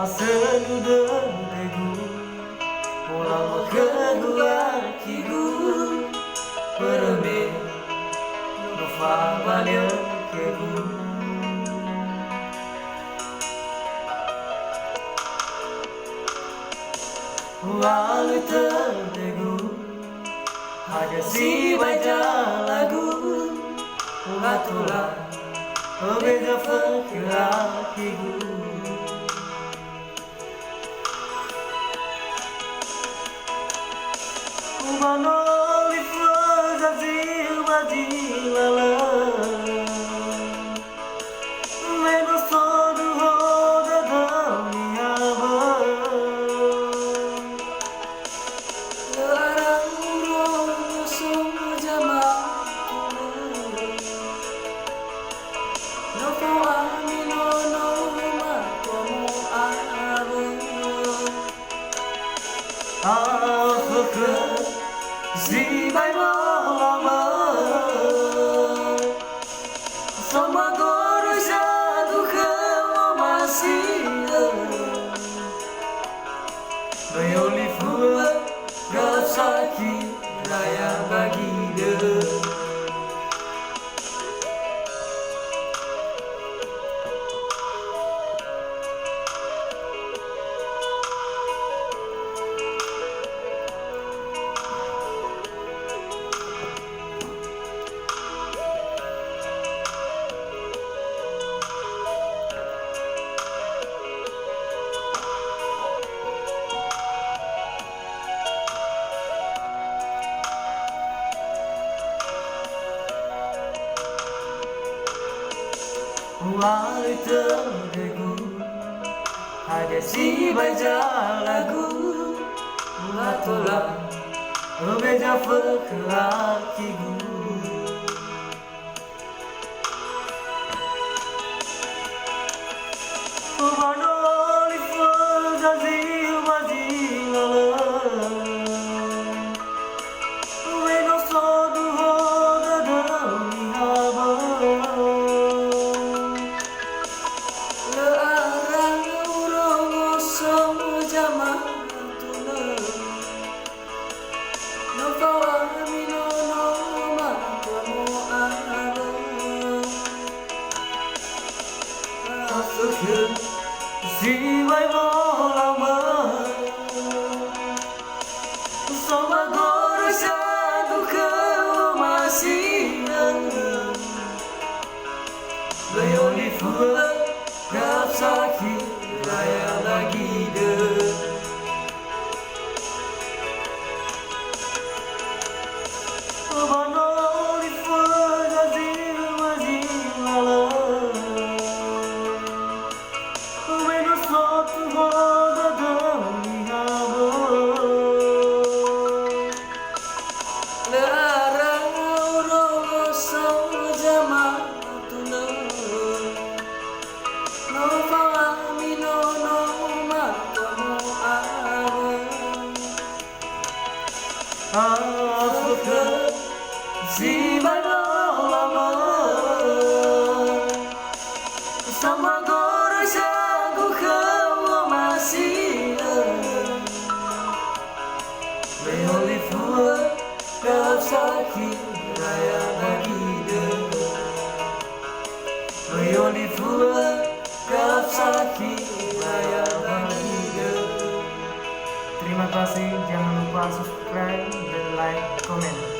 Asenudegu Mulama kedua kigu Perme Nova balya kegu Lalu terdegu Hanya si baca lagu Ngatulah Berbeza fakirah kigu Manoli fazil badilala Menos todo roda da minha mão Larang urung semua jamaah No kau amino no matomu abu Afakar Zibai lama Sama goro jadu kau masih Bayoli fua Gap sakit raya bagi dia Mulai terdegu Ada si baca lagu Ngatulah Berbeza fakirah kigu Manoli fazil badilala Menos todo roda da minha mão Zibai lama Sama goro jadu kau masih Bayoli fua Gap sakit raya lagi deh Manoli fazil badilala Menos outro roda da minha mão Larang urung semua jamaah No famino no matomu abu Afakar Zibai lama Sama goro jago kau masih Bayoli fua Gap sakit raya bagi dia Bayoli fua Gap sakit raya bagi dia Terima kasih, jangan lupa subscribe dan like, komen.